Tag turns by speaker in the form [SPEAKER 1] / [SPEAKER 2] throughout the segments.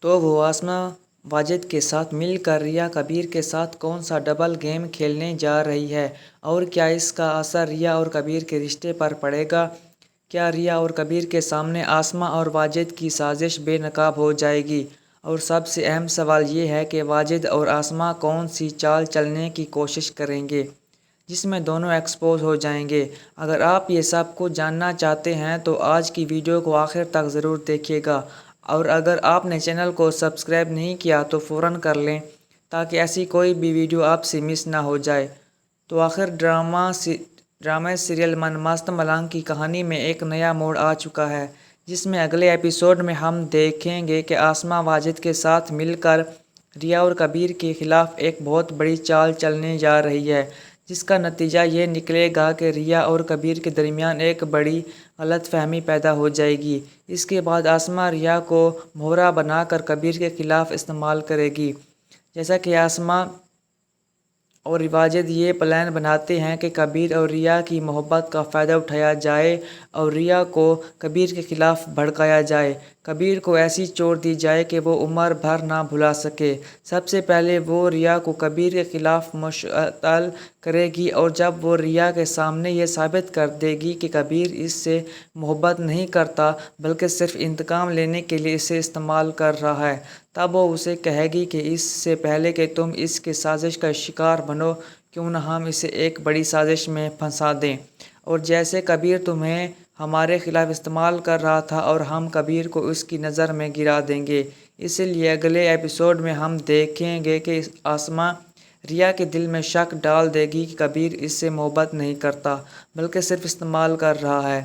[SPEAKER 1] تو وہ آسما واجد کے ساتھ مل کر ریا کبیر کے ساتھ کون سا ڈبل گیم کھیلنے جا رہی ہے، اور کیا اس کا اثر ریا اور کبیر کے رشتے پر پڑے گا؟ کیا ریا اور کبیر کے سامنے آسما اور واجد کی سازش بے نقاب ہو جائے گی؟ اور سب سے اہم سوال یہ ہے کہ واجد اور آسما کون سی چال چلنے کی کوشش کریں گے جس میں دونوں ایکسپوز ہو جائیں گے؟ اگر آپ یہ سب کچھ جاننا چاہتے ہیں تو آج کی ویڈیو کو آخر تک ضرور دیکھیے گا، اور اگر آپ نے چینل کو سبسکرائب نہیں کیا تو فوراً کر لیں تاکہ ایسی کوئی بھی ویڈیو آپ سے مس نہ ہو جائے۔ تو آخر ڈرامہ سیریل من مست ملنگ کی کہانی میں ایک نیا موڑ آ چکا ہے، جس میں اگلے ایپیسوڈ میں ہم دیکھیں گے کہ آسما واجد کے ساتھ مل کر ریا اور کبیر کے خلاف ایک بہت بڑی چال چلنے جا رہی ہے، جس کا نتیجہ یہ نکلے گا کہ ریا اور کبیر کے درمیان ایک بڑی غلط فہمی پیدا ہو جائے گی۔ اس کے بعد آسما ریا کو مہرا بنا کر کبیر کے خلاف استعمال کرے گی، جیسا کہ آسما اور واجد یہ پلان بناتے ہیں کہ کبیر اور ریا کی محبت کا فائدہ اٹھایا جائے اور ریا کو کبیر کے خلاف بھڑکایا جائے۔ کبیر کو ایسی چوٹ دی جائے کہ وہ عمر بھر نہ بھلا سکے۔ سب سے پہلے وہ ریا کو کبیر کے خلاف مشتعل کرے گی، اور جب وہ ریا کے سامنے یہ ثابت کر دے گی کہ کبیر اس سے محبت نہیں کرتا بلکہ صرف انتقام لینے کے لیے اسے استعمال کر رہا ہے، تب وہ اسے کہے گی کہ اس سے پہلے کہ تم اس کے سازش کا شکار بنو، کیوں نہ ہم اسے ایک بڑی سازش میں پھنسا دیں، اور جیسے کبیر تمہیں ہمارے خلاف استعمال کر رہا تھا اور ہم کبیر کو اس کی نظر میں گرا دیں گے۔ اسی لیے اگلے ایپیسوڈ میں ہم دیکھیں گے کہ آسما ریا کے دل میں شک ڈال دے گی کہ کبیر اس سے محبت نہیں کرتا بلکہ صرف استعمال کر رہا ہے۔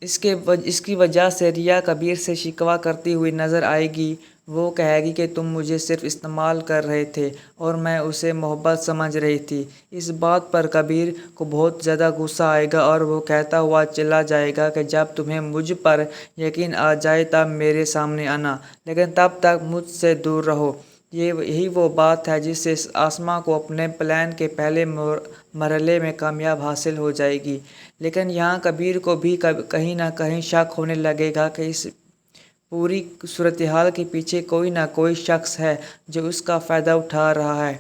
[SPEAKER 1] اس کی وجہ سے ریا کبیر سے شکوہ کرتی ہوئی نظر آئے گی۔ وہ کہے گی کہ تم مجھے صرف استعمال کر رہے تھے اور میں اسے محبت سمجھ رہی تھی۔ اس بات پر کبیر کو بہت زیادہ غصہ آئے گا اور وہ کہتا ہوا چلا جائے گا کہ جب تمہیں مجھ پر یقین آ جائے تب میرے سامنے آنا، لیکن تب تک مجھ سے دور رہو۔ یہی وہ بات ہے جس سے آسما کو اپنے پلان کے پہلے مرحلے میں کامیابی حاصل ہو جائے گی، لیکن یہاں کبیر کو بھی کہیں نہ کہیں شک ہونے لگے گا کہ اس پوری صورتحال کے پیچھے کوئی نہ کوئی شخص ہے جو اس کا فائدہ اٹھا رہا ہے۔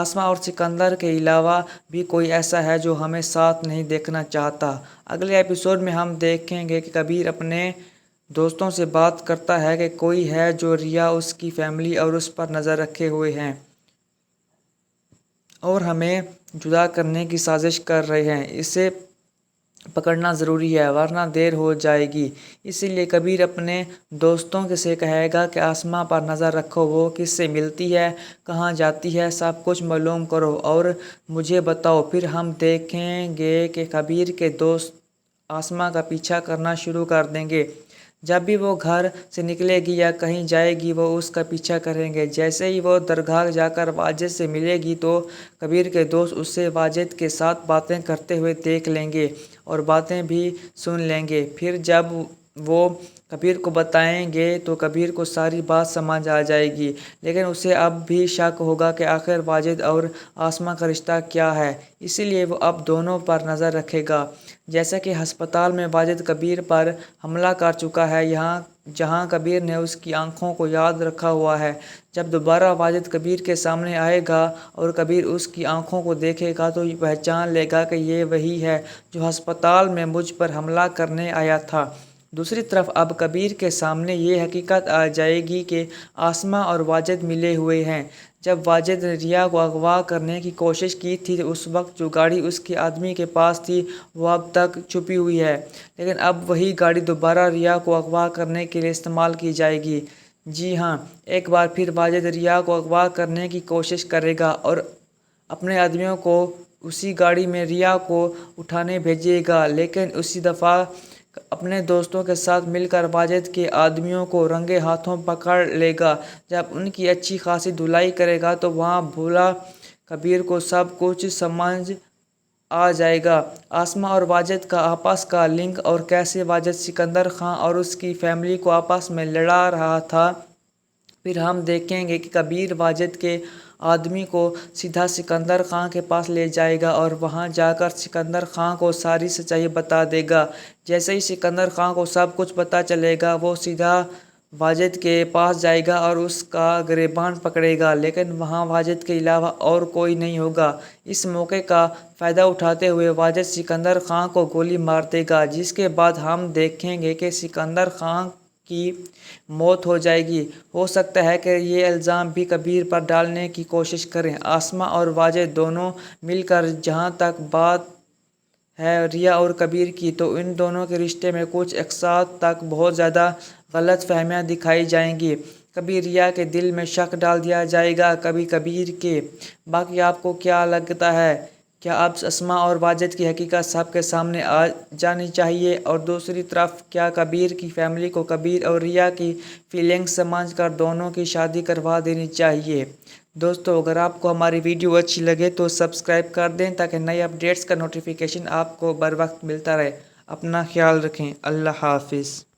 [SPEAKER 1] آسما اور سکندر کے علاوہ بھی کوئی ایسا ہے جو ہمیں ساتھ نہیں دیکھنا چاہتا۔ اگلے ایپیسوڈ میں ہم دیکھیں گے کہ کبیر اپنے دوستوں سے بات کرتا ہے کہ کوئی ہے جو ریا، اس کی فیملی اور اس پر نظر رکھے ہوئے ہیں اور ہمیں جدا کرنے کی سازش کر رہے ہیں۔ اسے پکڑنا ضروری ہے ورنہ دیر ہو جائے گی۔ اسی لیے کبیر اپنے دوستوں سے کہے گا کہ آسما پر نظر رکھو، وہ کس سے ملتی ہے، کہاں جاتی ہے، سب کچھ معلوم کرو اور مجھے بتاؤ۔ پھر ہم دیکھیں گے کہ کبیر کے دوست آسما کا پیچھا کرنا شروع کر دیں گے۔ جب بھی وہ گھر سے نکلے گی یا کہیں جائے گی وہ اس کا پیچھا کریں گے۔ جیسے ہی وہ درگاہ جا کر واجد سے ملے گی تو کبیر کے دوست اسے واجد کے ساتھ باتیں کرتے ہوئے دیکھ لیں گے اور باتیں بھی سن لیں گے۔ پھر جب وہ کبیر کو بتائیں گے تو کبیر کو ساری بات سمجھ آ جائے گی، لیکن اسے اب بھی شک ہوگا کہ آخر واجد اور آسما کا رشتہ کیا ہے۔ اسی لیے وہ اب دونوں پر نظر رکھے گا۔ جیسا کہ ہسپتال میں واجد کبیر پر حملہ کر چکا ہے، جہاں کبیر نے اس کی آنکھوں کو یاد رکھا ہوا ہے، جب دوبارہ واجد کبیر کے سامنے آئے گا اور کبیر اس کی آنکھوں کو دیکھے گا تو یہ پہچان لے گا کہ یہ وہی ہے جو ہسپتال میں مجھ پر حملہ کرنے آیا تھا۔ دوسری طرف اب کبیر کے سامنے یہ حقیقت آ جائے گی کہ آسما اور واجد ملے ہوئے ہیں۔ جب واجد نے ریا کو اغوا کرنے کی کوشش کی تھی اس وقت جو گاڑی اس کے آدمی کے پاس تھی وہ اب تک چھپی ہوئی ہے، لیکن اب وہی گاڑی دوبارہ ریا کو اغوا کرنے کے لیے استعمال کی جائے گی۔ جی ہاں، ایک بار پھر واجد ریا کو اغوا کرنے کی کوشش کرے گا اور اپنے آدمیوں کو اسی گاڑی میں ریا کو اٹھانے بھیجے گا، لیکن اسی دفعہ اپنے دوستوں کے ساتھ مل کر واجد کے آدمیوں کو رنگے ہاتھوں پکڑ لے گا۔ جب ان کی اچھی خاصی دھلائی کرے گا تو وہاں بھولا کبیر کو سب کچھ سمجھ آ جائے گا، آسما اور واجد کا آپس کا لنک اور کیسے واجد سکندر خان اور اس کی فیملی کو آپس میں لڑا رہا تھا۔ پھر ہم دیکھیں گے کہ کبیر واجد کے آدمی کو سیدھا سکندر خان کے پاس لے جائے گا اور وہاں جا کر سکندر خان کو ساری سچائی بتا دے گا۔ جیسے ہی سکندر خان کو سب کچھ پتہ چلے گا وہ سیدھا واجد کے پاس جائے گا اور اس کا گریبان پکڑے گا، لیکن وہاں واجد کے علاوہ اور کوئی نہیں ہوگا۔ اس موقع کا فائدہ اٹھاتے ہوئے واجد سکندر خان کو گولی مار دے گا، جس کے بعد ہم دیکھیں گے کہ سکندر خان کی موت ہو جائے گی۔ ہو سکتا ہے کہ یہ الزام بھی کبیر پر ڈالنے کی کوشش کریں۔ آسماء اور واجد دونوں مل کر جہاں تک بات ہے ریا اور کبیر کی، تو ان دونوں کے رشتے میں کچھ عرصہ تک بہت زیادہ غلط فہمیاں دکھائی جائیں گی۔ کبھی ریا کے دل میں شک ڈال دیا جائے گا، کبھی کبیر کے۔ باقی آپ کو کیا لگتا ہے؟ کیا اب آسماء اور واجد کی حقیقت سب کے سامنے آ جانی چاہیے؟ اور دوسری طرف کیا کبیر کی فیملی کو کبیر اور ریا کی فیلنگز سمجھ کر دونوں کی شادی کروا دینی چاہیے؟ دوستو، اگر آپ کو ہماری ویڈیو اچھی لگے تو سبسکرائب کر دیں تاکہ نئے اپڈیٹس کا نوٹیفیکیشن آپ کو بر وقت ملتا رہے۔ اپنا خیال رکھیں۔ اللہ حافظ۔